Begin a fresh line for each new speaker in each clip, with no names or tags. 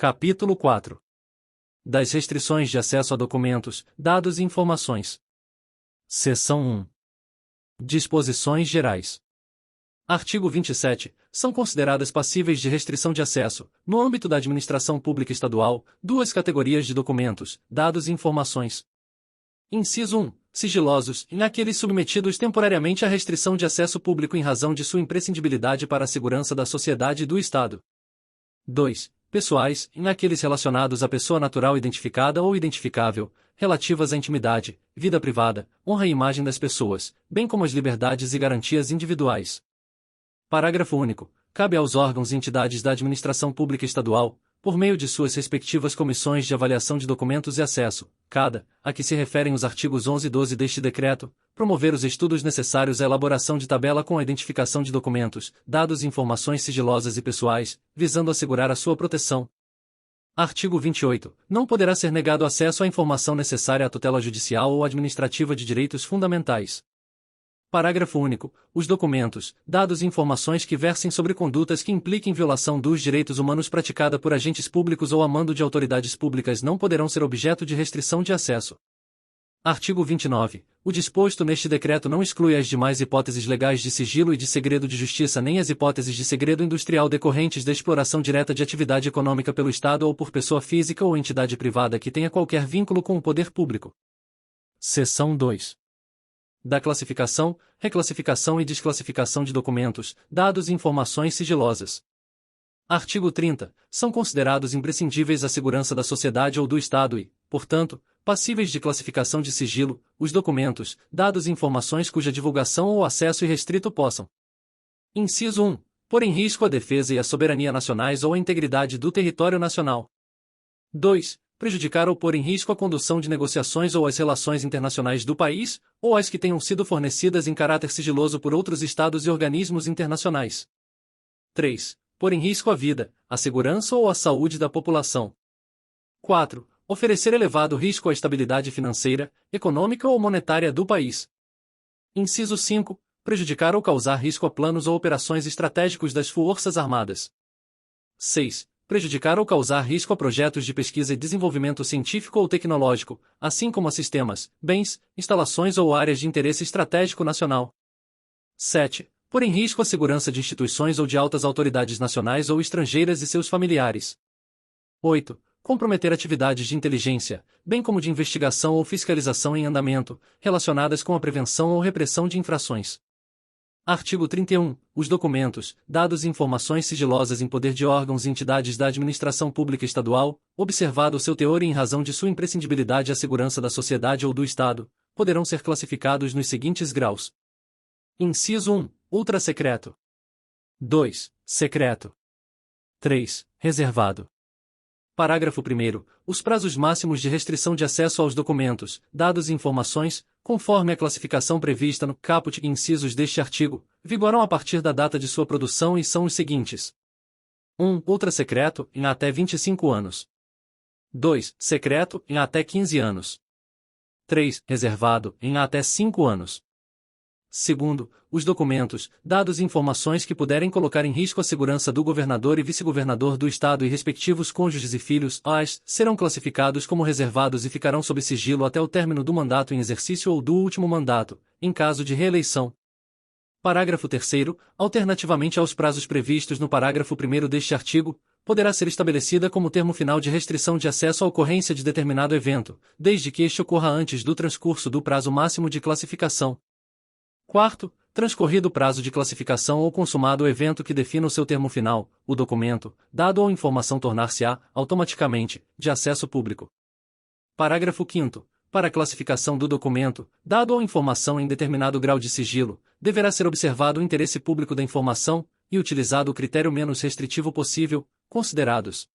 Capítulo 4. Das restrições de acesso a documentos, dados e informações. Seção 1. Disposições gerais. Artigo 27. São consideradas passíveis de restrição de acesso, no âmbito da administração pública estadual, duas categorias de documentos, dados e informações. Inciso 1. Sigilosos, naqueles submetidos temporariamente à restrição de acesso público em razão de sua imprescindibilidade para a segurança da sociedade e do Estado. 2. Pessoais, naqueles relacionados à pessoa natural identificada ou identificável, relativas à intimidade, vida privada, honra e imagem das pessoas, bem como as liberdades e garantias individuais. Parágrafo único. Cabe aos órgãos e entidades da administração pública estadual, por meio de suas respectivas comissões de avaliação de documentos e acesso, cada, a que se referem os artigos 11 e 12 deste decreto, promover os estudos necessários à elaboração de tabela com a identificação de documentos, dados e informações sigilosas e pessoais, visando assegurar a sua proteção. Artigo 28. Não poderá ser negado acesso à informação necessária à tutela judicial ou administrativa de direitos fundamentais. Parágrafo único. Os documentos, dados e informações que versem sobre condutas que impliquem violação dos direitos humanos praticada por agentes públicos ou a mando de autoridades públicas não poderão ser objeto de restrição de acesso. Artigo 29. O disposto neste decreto não exclui as demais hipóteses legais de sigilo e de segredo de justiça nem as hipóteses de segredo industrial decorrentes da exploração direta de atividade econômica pelo Estado ou por pessoa física ou entidade privada que tenha qualquer vínculo com o poder público. Seção 2. Da classificação, reclassificação e desclassificação de documentos, dados e informações sigilosas. Artigo 30. São considerados imprescindíveis à segurança da sociedade ou do Estado e, portanto, passíveis de classificação de sigilo, os documentos, dados e informações cuja divulgação ou acesso irrestrito possam. Inciso 1. Pôr em risco a defesa e a soberania nacionais ou a integridade do território nacional. 2. Prejudicar ou pôr em risco a condução de negociações ou as relações internacionais do país, ou as que tenham sido fornecidas em caráter sigiloso por outros estados e organismos internacionais. 3. Pôr em risco a vida, a segurança ou a saúde da população. 4. Oferecer elevado risco à estabilidade financeira, econômica ou monetária do país. Inciso 5. Prejudicar ou causar risco a planos ou operações estratégicos das Forças Armadas. 6. Prejudicar ou causar risco a projetos de pesquisa e desenvolvimento científico ou tecnológico, assim como a sistemas, bens, instalações ou áreas de interesse estratégico nacional. 7. Pôr em risco a segurança de instituições ou de altas autoridades nacionais ou estrangeiras e seus familiares. 8. Comprometer atividades de inteligência, bem como de investigação ou fiscalização em andamento, relacionadas com a prevenção ou repressão de infrações. Artigo 31. Os documentos, dados e informações sigilosas em poder de órgãos e entidades da administração pública estadual, observado o seu teor e em razão de sua imprescindibilidade à segurança da sociedade ou do Estado, poderão ser classificados nos seguintes graus. Inciso 1. Ultrasecreto. 2. Secreto. 3. Reservado. Parágrafo 1º. Os prazos máximos de restrição de acesso aos documentos, dados e informações, conforme a classificação prevista no caput e incisos deste artigo, vigoram a partir da data de sua produção e são os seguintes. 1. Ultrasecreto, em até 25 anos. 2. Secreto, em até 15 anos. 3. Reservado, em até 5 anos. Segundo, os documentos, dados e informações que puderem colocar em risco a segurança do governador e vice-governador do Estado e respectivos cônjuges e filhos, serão classificados como reservados e ficarão sob sigilo até o término do mandato em exercício ou do último mandato, em caso de reeleição. Parágrafo 3º. Alternativamente aos prazos previstos no parágrafo 1º deste artigo, poderá ser estabelecida como termo final de restrição de acesso à ocorrência de determinado evento, desde que este ocorra antes do transcurso do prazo máximo de classificação. 4. Transcorrido o prazo de classificação ou consumado o evento que defina o seu termo final, o documento, dado ou informação tornar-se-á, automaticamente, de acesso público. Parágrafo 5º. Para a classificação do documento, dado ou informação em determinado grau de sigilo, deverá ser observado o interesse público da informação e utilizado o critério menos restritivo possível, considerados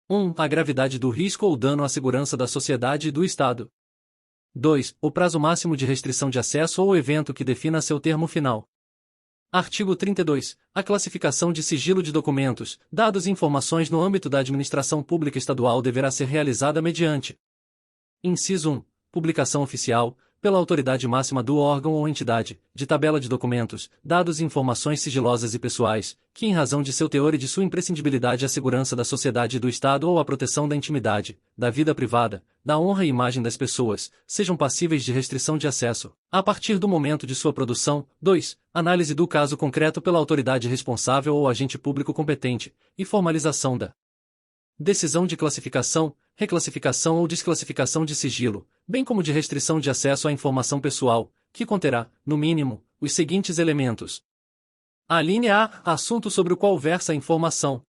1. A gravidade do risco ou dano à segurança da sociedade e do Estado. 2. O prazo máximo de restrição de acesso ou evento que defina seu termo final. Artigo 32. A classificação de sigilo de documentos, dados e informações no âmbito da administração pública estadual deverá ser realizada mediante: Inciso 1. Publicação oficial, pela autoridade máxima do órgão ou entidade, de tabela de documentos, dados e informações sigilosas e pessoais, que em razão de seu teor e de sua imprescindibilidade à segurança da sociedade e do Estado ou à proteção da intimidade, da vida privada, da honra e imagem das pessoas, sejam passíveis de restrição de acesso, a partir do momento de sua produção. 2. Análise do caso concreto pela autoridade responsável ou agente público competente, e formalização da decisão de classificação, reclassificação ou desclassificação de sigilo, bem como de restrição de acesso à informação pessoal, que conterá, no mínimo, os seguintes elementos. A linha A. Assunto sobre o qual versa a informação.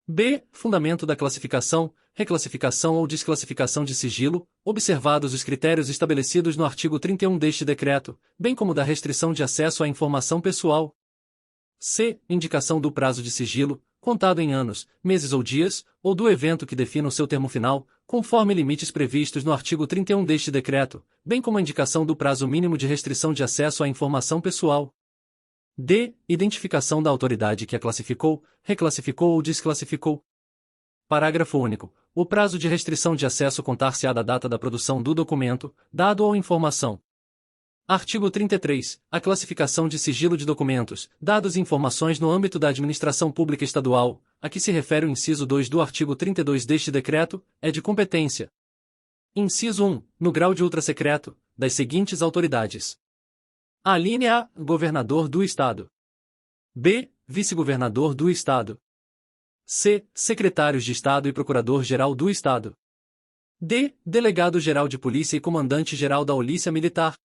B. Fundamento da classificação, reclassificação ou desclassificação de sigilo, observados os critérios estabelecidos no artigo 31 deste decreto, bem como da restrição de acesso à informação pessoal. C. Indicação do prazo de sigilo, contado em anos, meses ou dias, ou do evento que defina o seu termo final, conforme limites previstos no artigo 31 deste decreto, bem como a indicação do prazo mínimo de restrição de acesso à informação pessoal. D. Identificação da autoridade que a classificou, reclassificou ou desclassificou. Parágrafo único. O prazo de restrição de acesso contar-se-á da data da produção do documento, dado ou informação. Artigo 33. A classificação de sigilo de documentos, dados e informações no âmbito da administração pública estadual, a que se refere o inciso 2 do artigo 32 deste decreto, é de competência. Inciso 1. No grau de ultrasecreto, das seguintes autoridades. A linha A. Governador do Estado. B. Vice-governador do Estado. C. Secretários de Estado e Procurador-Geral do Estado. D. Delegado-Geral de Polícia e Comandante-Geral da Polícia Militar.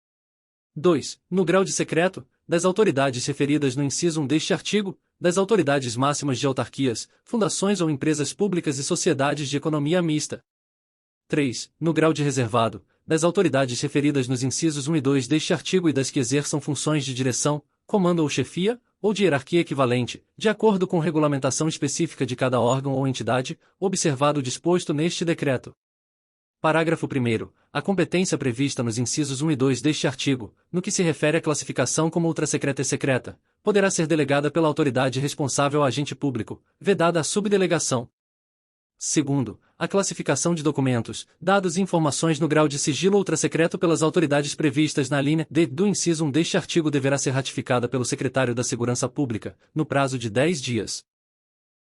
2. No grau de secreto, das autoridades referidas no inciso 1 deste artigo, das autoridades máximas de autarquias, fundações ou empresas públicas e sociedades de economia mista. 3. No grau de reservado, das autoridades referidas nos incisos 1 e 2 deste artigo e das que exerçam funções de direção, comando ou chefia, ou de hierarquia equivalente, de acordo com regulamentação específica de cada órgão ou entidade, observado o disposto neste decreto. Parágrafo 1º. A competência prevista nos incisos 1 e 2 deste artigo, no que se refere à classificação como ultrasecreta e secreta, poderá ser delegada pela autoridade responsável a agente público, vedada a subdelegação. Segundo, a classificação de documentos, dados e informações no grau de sigilo ultrasecreto pelas autoridades previstas na linha D do inciso 1 deste artigo deverá ser ratificada pelo secretário da Segurança Pública, no prazo de 10 dias.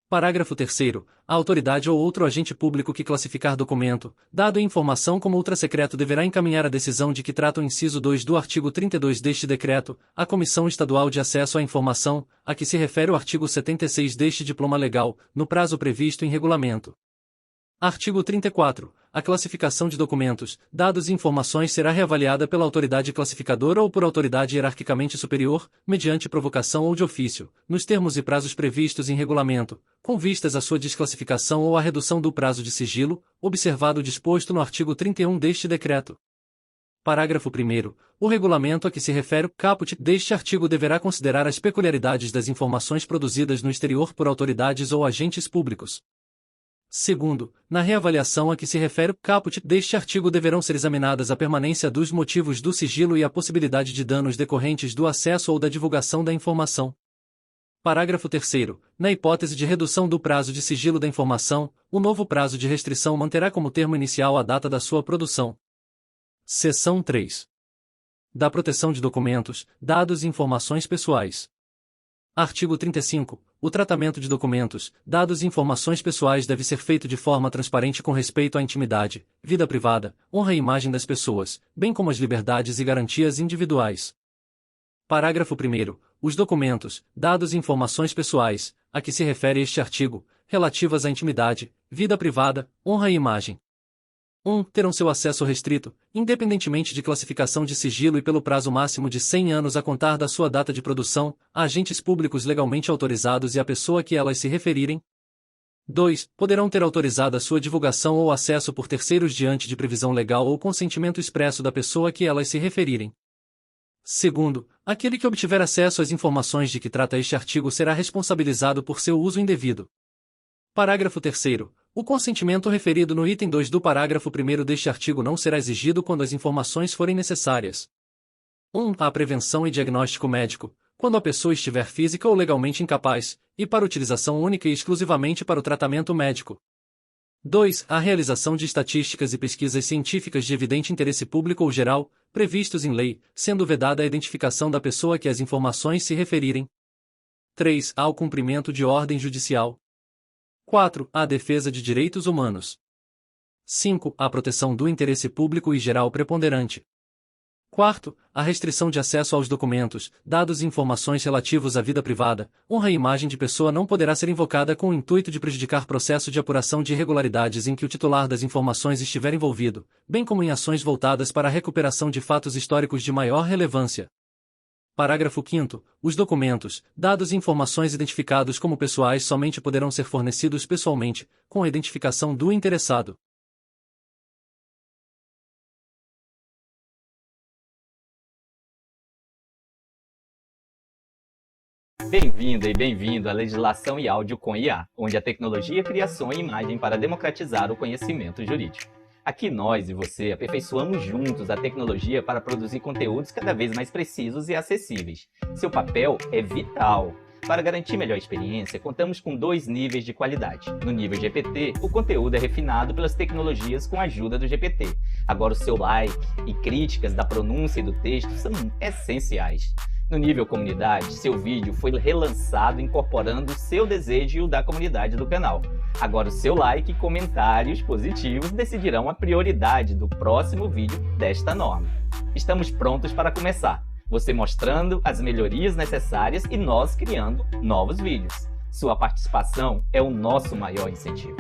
Parágrafo 3º. A autoridade ou outro agente público que classificar documento, dado e informação como ultrasecreto deverá encaminhar a decisão de que trata o inciso 2 do artigo 32 deste decreto, à Comissão Estadual de Acesso à Informação, a que se refere o artigo 76 deste diploma legal, no prazo previsto em regulamento. Artigo 34. A classificação de documentos, dados e informações será reavaliada pela autoridade classificadora ou por autoridade hierarquicamente superior, mediante provocação ou de ofício, nos termos e prazos previstos em regulamento, com vistas à sua desclassificação ou à redução do prazo de sigilo, observado o disposto no artigo 31 deste decreto. Parágrafo 1º. O regulamento a que se refere o caput deste artigo deverá considerar as peculiaridades das informações produzidas no exterior por autoridades ou agentes públicos. Segundo, na reavaliação a que se refere o caput deste artigo deverão ser examinadas a permanência dos motivos do sigilo e a possibilidade de danos decorrentes do acesso ou da divulgação da informação. Parágrafo 3º. Na hipótese de redução do prazo de sigilo da informação, o novo prazo de restrição manterá como termo inicial a data da sua produção. Seção 3. Da proteção de documentos, dados e informações pessoais. Artigo 35. O tratamento de documentos, dados e informações pessoais deve ser feito de forma transparente com respeito à intimidade, vida privada, honra e imagem das pessoas, bem como as liberdades e garantias individuais. Parágrafo 1º. Os documentos, dados e informações pessoais, a que se refere este artigo, relativas à intimidade, vida privada, honra e imagem. 1. Terão seu acesso restrito, independentemente de classificação de sigilo e pelo prazo máximo de 100 anos a contar da sua data de produção, a agentes públicos legalmente autorizados e a pessoa a que elas se referirem. 2. Poderão ter autorizado a sua divulgação ou acesso por terceiros diante de previsão legal ou consentimento expresso da pessoa a que elas se referirem. Segundo, aquele que obtiver acesso às informações de que trata este artigo será responsabilizado por seu uso indevido. Parágrafo 3º. O consentimento referido no item 2 do parágrafo 1º deste artigo não será exigido quando as informações forem necessárias. 1. A prevenção e diagnóstico médico, quando a pessoa estiver física ou legalmente incapaz, e para utilização única e exclusivamente para o tratamento médico. 2. A realização de estatísticas e pesquisas científicas de evidente interesse público ou geral, previstos em lei, sendo vedada a identificação da pessoa a que as informações se referirem. 3. Ao cumprimento de ordem judicial. 4. A defesa de direitos humanos. 5. A proteção do interesse público e geral preponderante. 4. A restrição de acesso aos documentos, dados e informações relativos à vida privada, honra e imagem de pessoa não poderá ser invocada com o intuito de prejudicar processo de apuração de irregularidades em que o titular das informações estiver envolvido, bem como em ações voltadas para a recuperação de fatos históricos de maior relevância. Parágrafo 5º. Os documentos, dados e informações identificados como pessoais somente poderão ser fornecidos pessoalmente, com a identificação do interessado.
Bem-vinda e bem-vindo à Legislação e Áudio com IA, onde a tecnologia cria som e imagem para democratizar o conhecimento jurídico. Aqui nós e você aperfeiçoamos juntos a tecnologia para produzir conteúdos cada vez mais precisos e acessíveis. Seu papel é vital. Para garantir melhor experiência, contamos com 2 níveis de qualidade. No nível GPT, o conteúdo é refinado pelas tecnologias com a ajuda do GPT. Agora o seu like e críticas da pronúncia e do texto são essenciais. No nível comunidade, seu vídeo foi relançado incorporando o seu desejo e o da comunidade do canal. Agora o seu like e comentários positivos decidirão a prioridade do próximo vídeo desta norma. Estamos prontos para começar, você mostrando as melhorias necessárias e nós criando novos vídeos. Sua participação é o nosso maior incentivo.